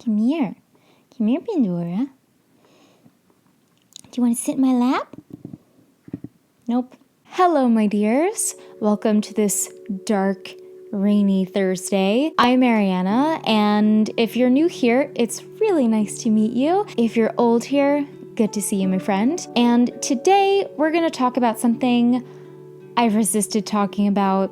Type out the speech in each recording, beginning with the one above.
Come here. Come here, Pandora. Do you want to sit in my lap? Nope. Hello, my dears. Welcome to this dark, rainy Thursday. I'm Mariana, and if you're new here, it's really nice to meet you. If you're old here, good to see you, my friend. And today, we're going to talk about something I've resisted talking about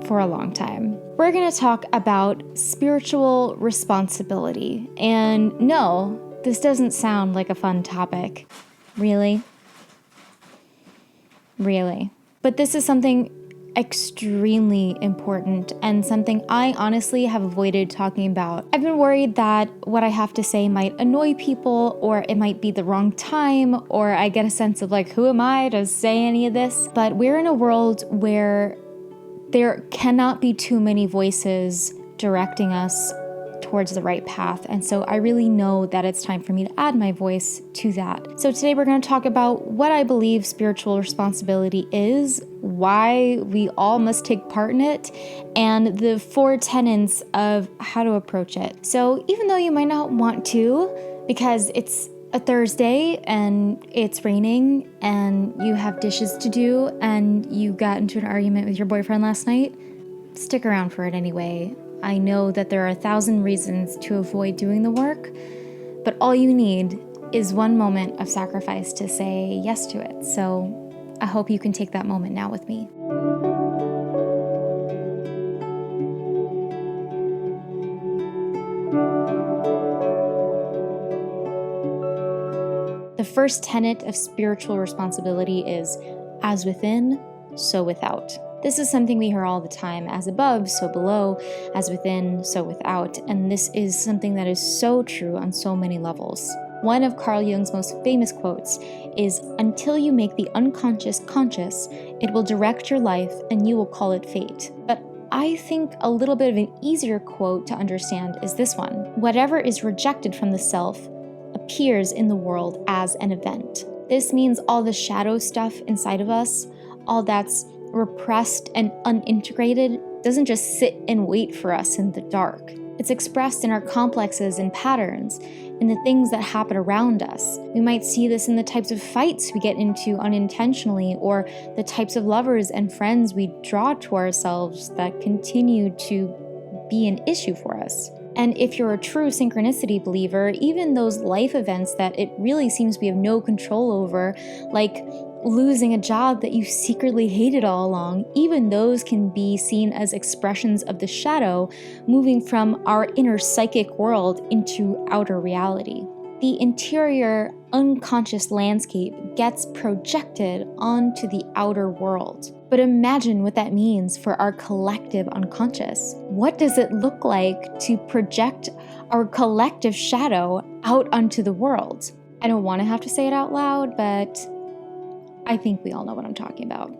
for a long time. We're going to talk about spiritual responsibility. And no, this doesn't sound like a fun topic. Really? But this is something extremely important and something I honestly have avoided talking about. I've been worried that what I have to say might annoy people, or it might be the wrong time, or I get a sense of like, who am I to say any of this? But we're in a world where there cannot be too many voices directing us towards the right path. And so I really know that it's time for me to add my voice to that. So today we're going to talk about what I believe spiritual responsibility is, why we all must take part in it, and the 4 tenets of how to approach it. So even though you might not want to, because it's a Thursday and it's raining and you have dishes to do and you got into an argument with your boyfriend last night, stick around for it anyway. I know that there are 1,000 reasons to avoid doing the work, but all you need is one moment of sacrifice to say yes to it. So I hope you can take that moment now with me. The first tenet of spiritual responsibility is as within, so without. This is something we hear all the time: as above, so below, as within, so without. And this is something that is so true on so many levels. One of Carl Jung's most famous quotes is, "Until you make the unconscious conscious, it will direct your life and you will call it fate." But I think a little bit of an easier quote to understand is this one: "Whatever is rejected from the self appears in the world as an event." This means all the shadow stuff inside of us, all that's repressed and unintegrated, doesn't just sit and wait for us in the dark. It's expressed in our complexes and patterns, in the things that happen around us. We might see this in the types of fights we get into unintentionally, or the types of lovers and friends we draw to ourselves that continue to be an issue for us. And if you're a true synchronicity believer, even those life events that it really seems we have no control over, like losing a job that you secretly hated all along, even those can be seen as expressions of the shadow moving from our inner psychic world into outer reality. The interior unconscious landscape gets projected onto the outer world. But imagine what that means for our collective unconscious. What does it look like to project our collective shadow out onto the world? I don't want to have to say it out loud, but I think we all know what I'm talking about.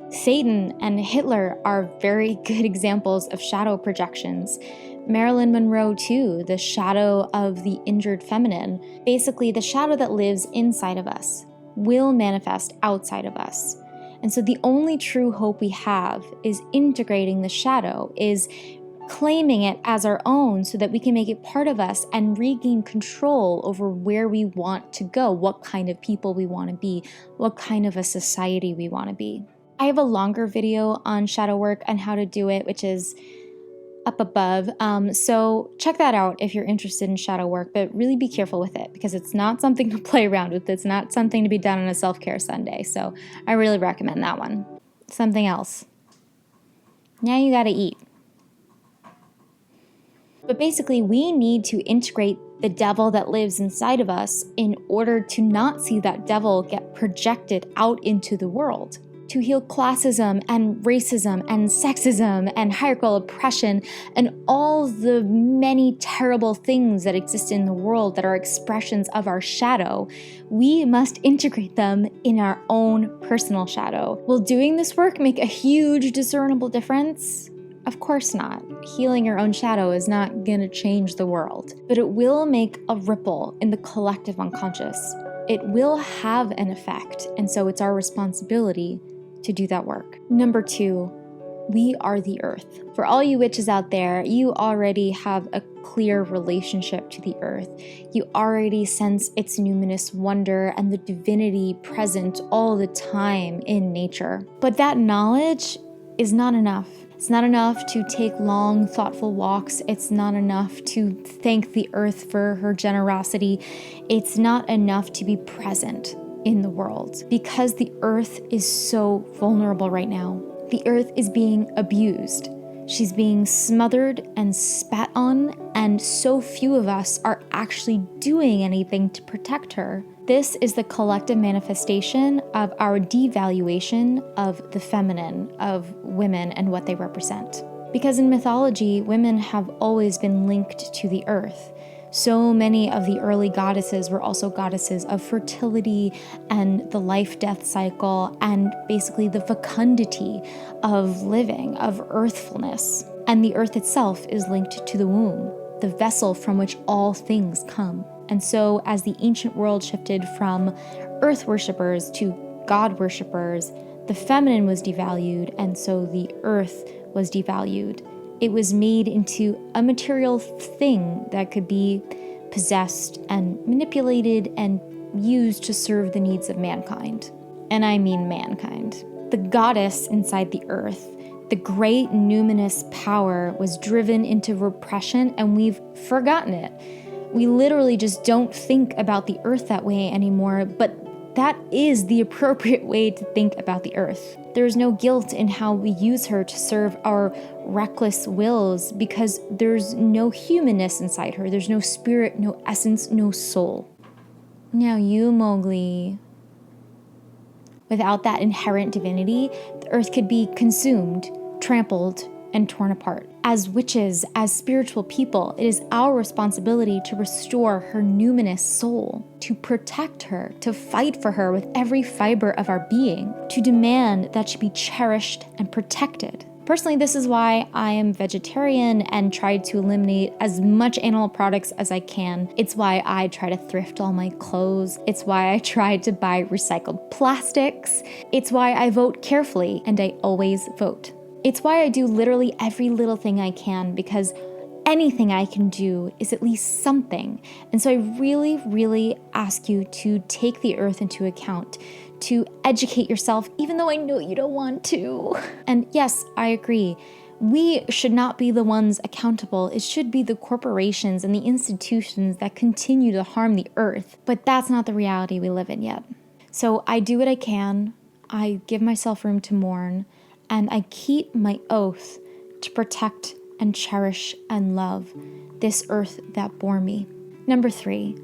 Satan and Hitler are very good examples of shadow projections. Marilyn Monroe too, the shadow of the injured feminine. Basically, the shadow that lives inside of us will manifest outside of us. And so the only true hope we have is integrating the shadow, is claiming it as our own so that we can make it part of us and regain control over where we want to go, what kind of people we want to be, what kind of a society we want to be. I have a longer video on shadow work and how to do it, which is up above. So check that out if you're interested in shadow work, but really be careful with it because it's not something to play around with. It's not something to be done on a self-care Sunday. So I really recommend that one. Something else. Now you gotta eat. But basically, we need to integrate the devil that lives inside of us in order to not see that devil get projected out into the world. To heal classism and racism and sexism and hierarchical oppression and all the many terrible things that exist in the world that are expressions of our shadow, we must integrate them in our own personal shadow. Will doing this work make a huge discernible difference? Of course not. Healing your own shadow is not going to change the world, but it will make a ripple in the collective unconscious. It will have an effect, and so it's our responsibility to do that work. Number 2, We are the earth. For all you witches out there, you already have a clear relationship to the earth. You already sense its numinous wonder and the divinity present all the time in nature. But that knowledge is not enough. It's not enough to take long, thoughtful walks. It's not enough to thank the earth for her generosity. It's not enough to be present in the world, because the earth is so vulnerable right now. The earth is being abused. She's being smothered and spat on, and so few of us are actually doing anything to protect her. This is the collective manifestation of our devaluation of the feminine, of women and what they represent. Because in mythology, women have always been linked to the earth. So many of the early goddesses were also goddesses of fertility and the life-death cycle and basically the fecundity of living, of earthfulness. And the earth itself is linked to the womb, the vessel from which all things come. And so as the ancient world shifted from earth worshippers to god worshippers, the feminine was devalued, and so the earth was devalued. It was made into a material thing that could be possessed and manipulated and used to serve the needs of mankind. And I mean mankind. The goddess inside the earth, the great numinous power, was driven into repression, and we've forgotten it. We literally just don't think about the earth that way anymore, but that is the appropriate way to think about the earth. There is no guilt in how we use her to serve our reckless wills, because there's no humanness inside her. There's no spirit, no essence, no soul. Now you, Mowgli. Without that inherent divinity, the earth could be consumed, trampled, and torn apart. As witches, as spiritual people, it is our responsibility to restore her numinous soul, to protect her, to fight for her with every fiber of our being, to demand that she be cherished and protected. Personally, this is why I am vegetarian and try to eliminate as much animal products as I can. It's why I try to thrift all my clothes. It's why I try to buy recycled plastics. It's why I vote carefully, and I always vote. It's why I do literally every little thing I can, because anything I can do is at least something. And so I really, really ask you to take the earth into account, to educate yourself, even though I know you don't want to. And yes, I agree. We should not be the ones accountable. It should be the corporations and the institutions that continue to harm the earth. But that's not the reality we live in yet. So I do what I can. I give myself room to mourn. And I keep my oath to protect and cherish and love this earth that bore me. Number 3,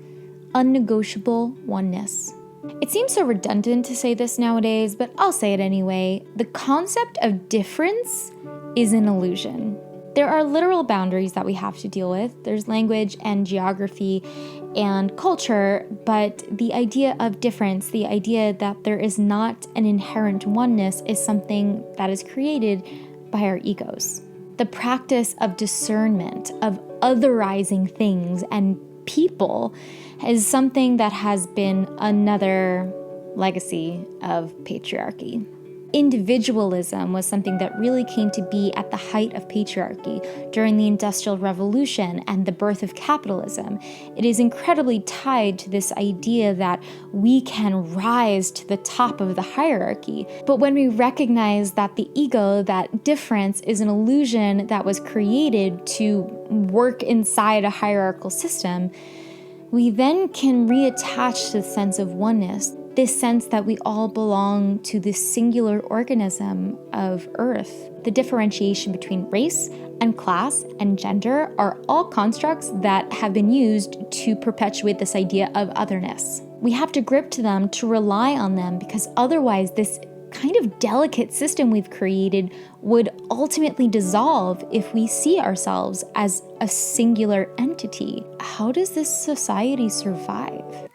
unnegotiable oneness. It seems so redundant to say this nowadays, but I'll say it anyway. The concept of difference is an illusion. There are literal boundaries that we have to deal with. There's language and geography and culture, but the idea of difference, the idea that there is not an inherent oneness, is something that is created by our egos. The practice of discernment, of otherizing things and people, is something that has been another legacy of patriarchy. Individualism was something that really came to be at the height of patriarchy during the Industrial Revolution and the birth of capitalism. It is incredibly tied to this idea that we can rise to the top of the hierarchy. But when we recognize that the ego, that difference, is an illusion that was created to work inside a hierarchical system, we then can reattach to the sense of oneness. This sense that we all belong to this singular organism of Earth. The differentiation between race and class and gender are all constructs that have been used to perpetuate this idea of otherness. We have to grip to them, to rely on them, because otherwise this kind of delicate system we've created would ultimately dissolve if we see ourselves as a singular entity. How does this society survive?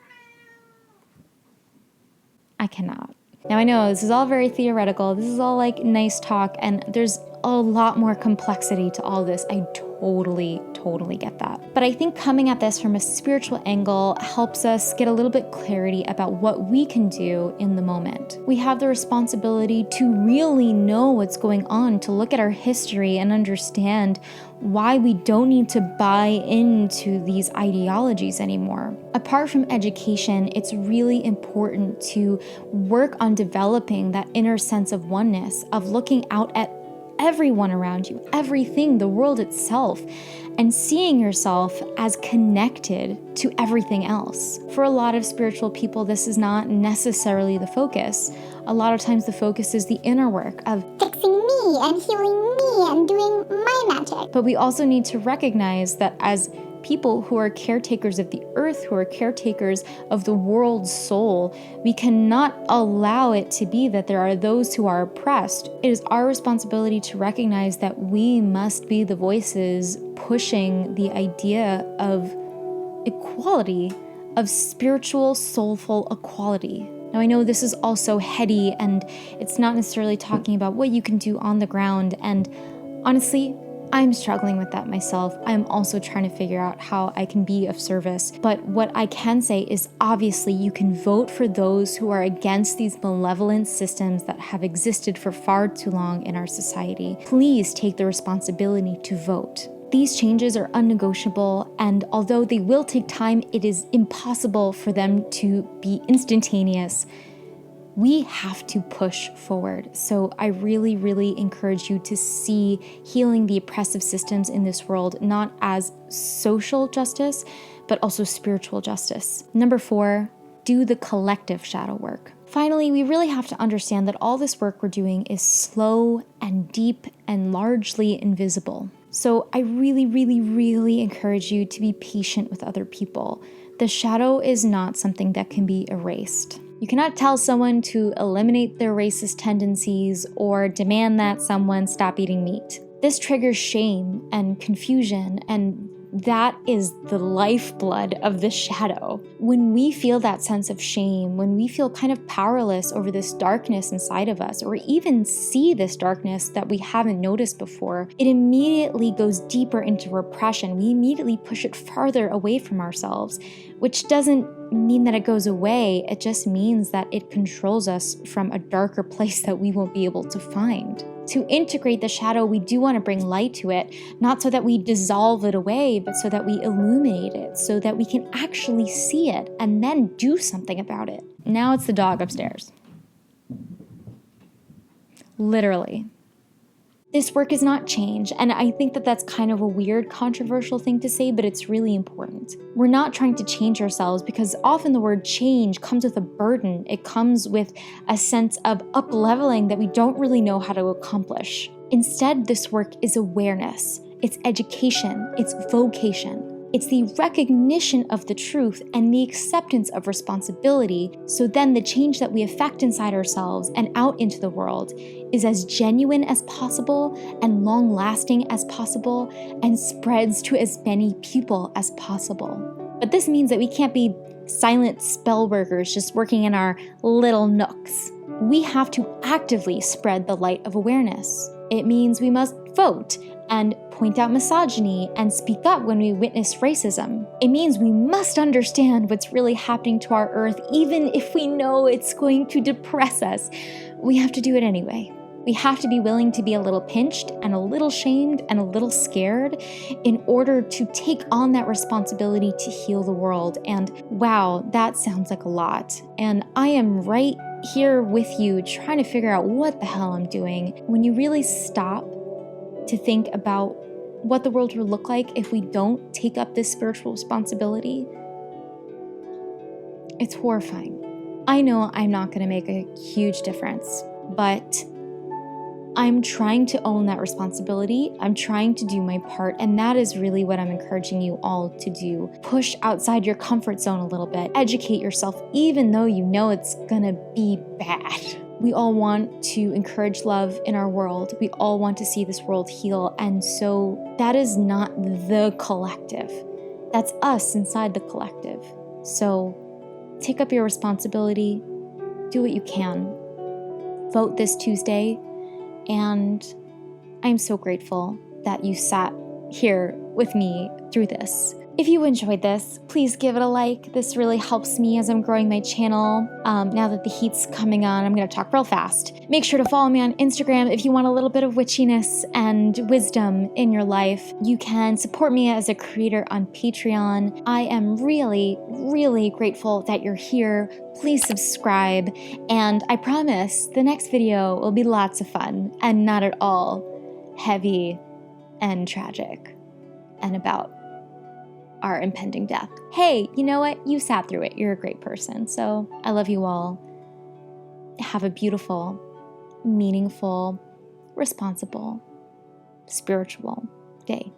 I cannot. Now I know this is all very theoretical. This is all like nice talk, and there's a lot more complexity to all this. I totally get that. But I think coming at this from a spiritual angle helps us get a little bit clarity about what we can do in the moment. We have the responsibility to really know what's going on, to look at our history and understand why we don't need to buy into these ideologies anymore. Apart from education, it's really important to work on developing that inner sense of oneness, of looking out at everyone around you, everything, the world itself, and seeing yourself as connected to everything else. For a lot of spiritual people, this is not necessarily the focus. A lot of times the focus is the inner work of fixing me and healing me and doing my magic. But we also need to recognize that as people who are caretakers of the earth, who are caretakers of the world's soul, we cannot allow it to be that there are those who are oppressed. It is our responsibility to recognize that we must be the voices pushing the idea of equality, of spiritual, soulful equality. Now, I know this is also heady and it's not necessarily talking about what you can do on the ground, and honestly, I'm struggling with that myself. I'm also trying to figure out how I can be of service. But what I can say is obviously you can vote for those who are against these malevolent systems that have existed for far too long in our society. Please take the responsibility to vote. These changes are unnegotiable, and although they will take time, it is impossible for them to be instantaneous. We have to push forward. So I really encourage you to see healing the oppressive systems in this world, not as social justice, but also spiritual justice. Number 4, do the collective shadow work. Finally, we really have to understand that all this work we're doing is slow and deep and largely invisible. So I really encourage you to be patient with other people. The shadow is not something that can be erased. You cannot tell someone to eliminate their racist tendencies or demand that someone stop eating meat. This triggers shame and confusion, and that is the lifeblood of the shadow. When we feel that sense of shame, when we feel kind of powerless over this darkness inside of us, or even see this darkness that we haven't noticed before, it immediately goes deeper into repression. We immediately push it farther away from ourselves, which doesn't mean that it goes away. It just means that it controls us from a darker place that we won't be able to find. To integrate the shadow, we do want to bring light to it, not so that we dissolve it away, but so that we illuminate it, so that we can actually see it and then do something about it. Now it's the dog upstairs. Literally. This work is not change, and I think that that's kind of a weird, controversial thing to say, but it's really important. We're not trying to change ourselves, because often the word change comes with a burden. It comes with a sense of up-leveling that we don't really know how to accomplish. Instead, this work is awareness, it's education, it's vocation. It's the recognition of the truth and the acceptance of responsibility, so then the change that we effect inside ourselves and out into the world is as genuine as possible and long-lasting as possible and spreads to as many people as possible. But this means that we can't be silent spell workers just working in our little nooks. We have to actively spread the light of awareness. It means we must vote and point out misogyny and speak up when we witness racism. It means we must understand what's really happening to our earth, even if we know it's going to depress us. We have to do it anyway. We have to be willing to be a little pinched and a little shamed and a little scared in order to take on that responsibility to heal the world. And wow, that sounds like a lot. And I am right here with you trying to figure out what the hell I'm doing. When you really stop to think about what the world will look like if we don't take up this spiritual responsibility, it's horrifying. I know I'm not going to make a huge difference, but I'm trying to own that responsibility. I'm trying to do my part, and that is really what I'm encouraging you all to do. Push outside your comfort zone a little bit. Educate yourself, even though you know it's gonna be bad. We all want to encourage love in our world. We all want to see this world heal, and so that is not the collective. That's us inside the collective. So take up your responsibility. Do what you can. Vote this Tuesday. And I'm so grateful that you sat here with me through this. If you enjoyed this, please give it a like. This really helps me as I'm growing my channel. Now that the heat's coming on, I'm going to talk real fast. Make sure to follow me on Instagram if you want a little bit of witchiness and wisdom in your life. You can support me as a creator on Patreon. I am really, really grateful that you're here. Please subscribe, and I promise the next video will be lots of fun and not at all heavy and tragic and about our impending death. Hey, you know what? You sat through it. You're a great person. So I love you all. Have a beautiful, meaningful, responsible, spiritual day.